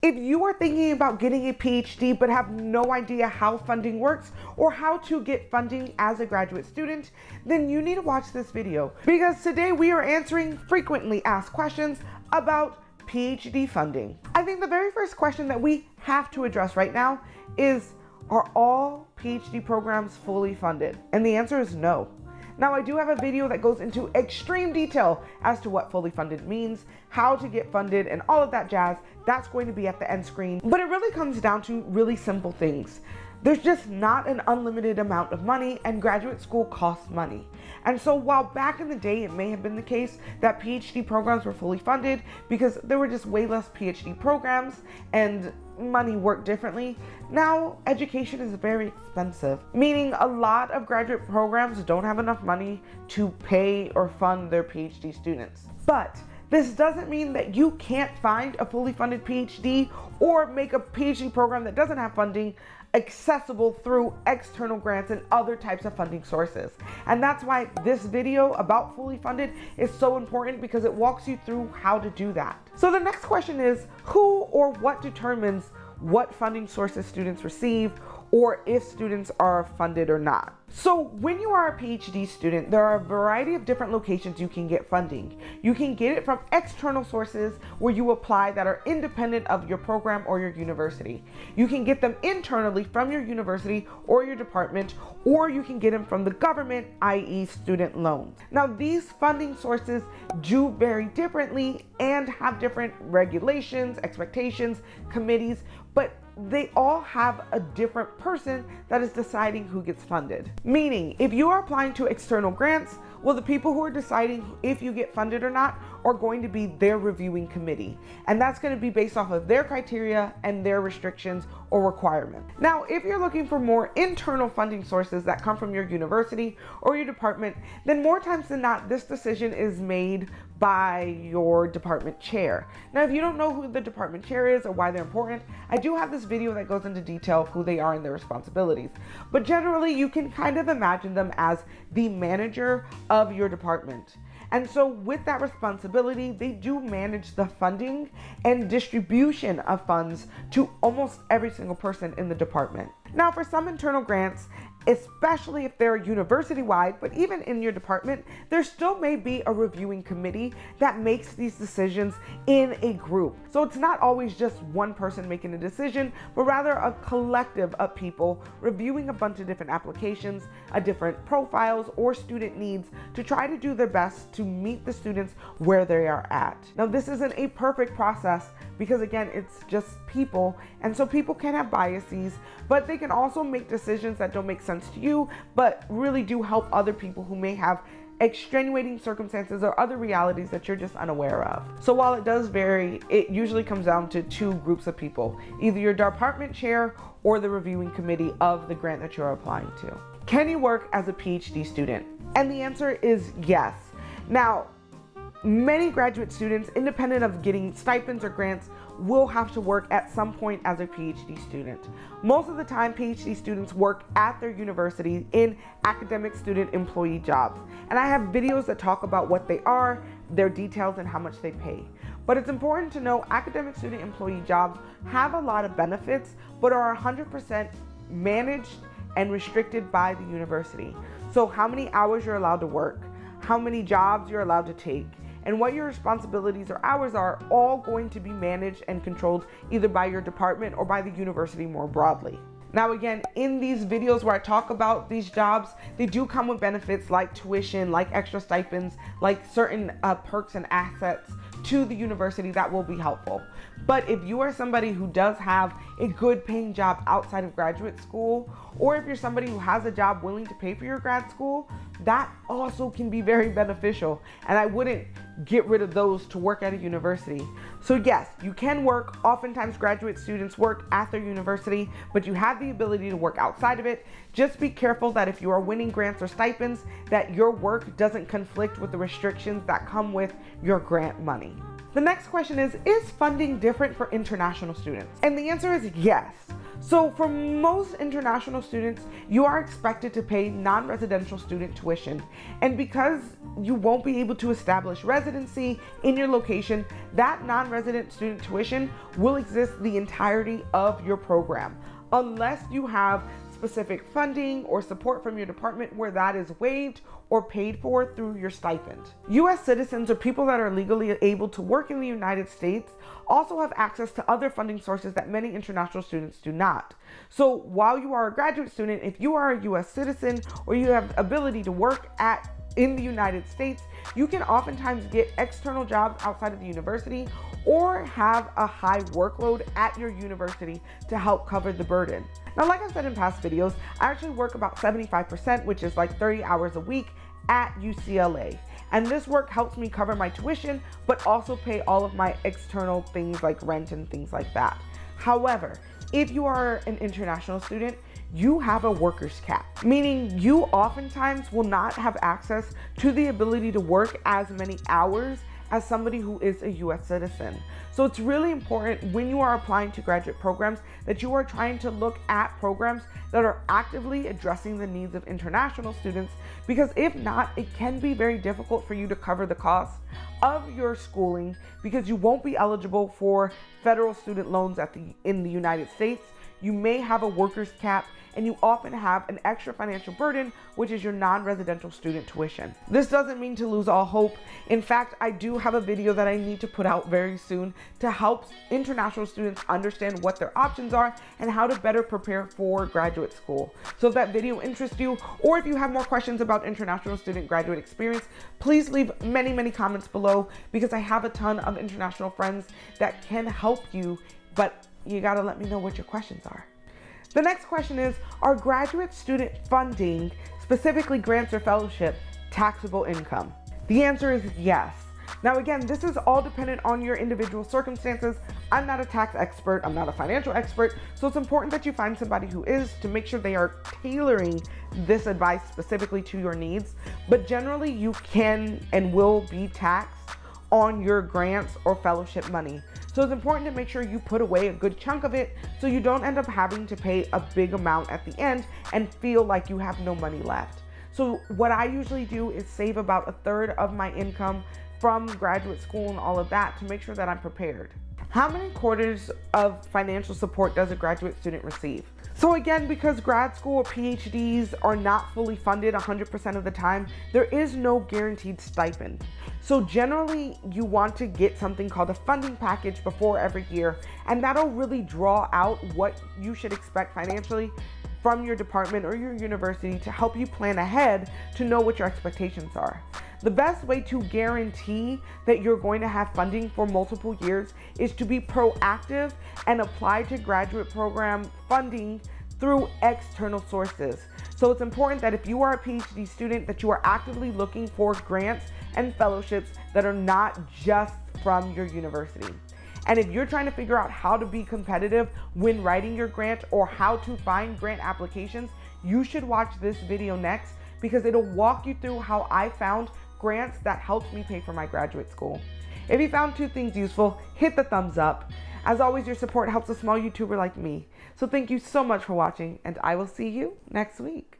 If you are thinking about getting a PhD but have no idea how funding works or how to get funding as a graduate student, then you need to watch this video, because today we are answering frequently asked questions about PhD funding. I think the very first question that we have to address right now is, are all PhD programs fully funded? And the answer is no. Now, I do have a video that goes into extreme detail as to what fully funded means, how to get funded, and all of that jazz. That's going to be at the end screen. But it really comes down to really simple things. There's just not an unlimited amount of money, and graduate school costs money. And so while back in the day it may have been the case that PhD programs were fully funded because there were just way less PhD programs and money worked differently, now education is very expensive, meaning a lot of graduate programs don't have enough money to pay or fund their PhD students. But this doesn't mean that you can't find a fully funded PhD or make a PhD program that doesn't have funding accessible through external grants and other types of funding sources. And that's why this video about fully funded is so important, because it walks you through how to do that. So the next question is, who or what determines what funding sources students receive, or if students are funded or not? So when you are a PhD student, there are a variety of different locations you can get funding. You can get it from external sources where you apply that are independent of your program or your university. You can get them internally from your university or your department, or you can get them from the government, i.e. student loans. Now, these funding sources do vary differently and have different regulations, expectations, committees, but they all have a different person that is deciding who gets funded. Meaning, if you are applying to external grants, well, the people who are deciding if you get funded or not are going to be their reviewing committee. And that's going to be based off of their criteria and their restrictions or requirements. Now, if you're looking for more internal funding sources that come from your university or your department, then more times than not, this decision is made by your department chair. Now, if you don't know who the department chair is or why they're important, I do have this video that goes into detail of who they are and their responsibilities. But generally, you can kind of imagine them as the manager of your department. And so with that responsibility, they do manage the funding and distribution of funds to almost every single person in the department. Now, for some internal grants, especially if they're university-wide, but even in your department, there still may be a reviewing committee that makes these decisions in a group. So it's not always just one person making a decision, but rather a collective of people reviewing a bunch of different applications, different profiles or student needs to try to do their best to meet the students where they are at. Now, this isn't a perfect process because, again, it's just people, and so people can have biases, but they can also make decisions that don't make sense to you, but really do help other people who may have extenuating circumstances or other realities that you're just unaware of. So while it does vary, it usually comes down to two groups of people, either your department chair or the reviewing committee of the grant that you're applying to. Can you work as a PhD student? And the answer is yes. Now, many graduate students, independent of getting stipends or grants, will have to work at some point as a PhD student. Most of the time, PhD students work at their university in academic student employee jobs. And I have videos that talk about what they are, their details, and how much they pay. But it's important to know academic student employee jobs have a lot of benefits, but are 100% managed and restricted by the university. So how many hours you're allowed to work, how many jobs you're allowed to take, and what your responsibilities or hours are all going to be managed and controlled either by your department or by the university more broadly. Now, again, in these videos where I talk about these jobs, they do come with benefits like tuition, like extra stipends, like certain perks and assets to the university that will be helpful. But if you are somebody who does have a good paying job outside of graduate school, or if you're somebody who has a job willing to pay for your grad school, that also can be very beneficial. And I wouldn't get rid of those to work at a university. So yes, you can work. Oftentimes graduate students work at their university, but you have the ability to work outside of it. Just be careful that if you are winning grants or stipends, that your work doesn't conflict with the restrictions that come with your grant money. The next question is funding different for international students? And the answer is yes. So for most international students, you are expected to pay non-residential student tuition. And because you won't be able to establish residency in your location, that non-resident student tuition will exist the entirety of your program, unless you have specific funding or support from your department where that is waived or paid for through your stipend. US citizens or people that are legally able to work in the United States also have access to other funding sources that many international students do not. So while you are a graduate student, if you are a US citizen or you have the ability to work in the United States, you can oftentimes get external jobs outside of the university or have a high workload at your university to help cover the burden. Now, like I've said in past videos, I actually work about 75%, which is like 30 hours a week at UCLA. And this work helps me cover my tuition, but also pay all of my external things like rent and things like that. However, if you are an international student, you have a worker's cap, meaning you oftentimes will not have access to the ability to work as many hours as somebody who is a US citizen. So it's really important when you are applying to graduate programs that you are trying to look at programs that are actively addressing the needs of international students, because if not, it can be very difficult for you to cover the cost of your schooling because you won't be eligible for federal student loans in the United States. You may have a worker's cap, and you often have an extra financial burden, which is your non-residential student tuition. This doesn't mean to lose all hope. In fact, I do have a video that I need to put out very soon to help international students understand what their options are and how to better prepare for graduate school. So if that video interests you, or if you have more questions about international student graduate experience, please leave many comments below, because I have a ton of international friends that can help you, but you gotta let me know what your questions are. The next question is, are graduate student funding, specifically grants or fellowship, taxable income? The answer is yes. Now again, this is all dependent on your individual circumstances. I'm not a tax expert, I'm not a financial expert, so it's important that you find somebody who is, to make sure they are tailoring this advice specifically to your needs. But generally, you can and will be taxed on your grants or fellowship money. So it's important to make sure you put away a good chunk of it so you don't end up having to pay a big amount at the end and feel like you have no money left. So what I usually do is save about a third of my income from graduate school and all of that to make sure that I'm prepared. How many quarters of financial support does a graduate student receive? So again, because grad school or PhDs are not fully funded 100% of the time, there is no guaranteed stipend. So generally, you want to get something called a funding package before every year, and that'll really draw out what you should expect financially from your department or your university to help you plan ahead to know what your expectations are. The best way to guarantee that you're going to have funding for multiple years is to be proactive and apply to graduate program funding through external sources. So it's important that if you are a PhD student, that you are actively looking for grants and fellowships that are not just from your university. And if you're trying to figure out how to be competitive when writing your grant or how to find grant applications, you should watch this video next, because it'll walk you through how I found grants that helped me pay for my graduate school. If you found two things useful, hit the thumbs up. As always, your support helps a small YouTuber like me. So thank you so much for watching, and I will see you next week.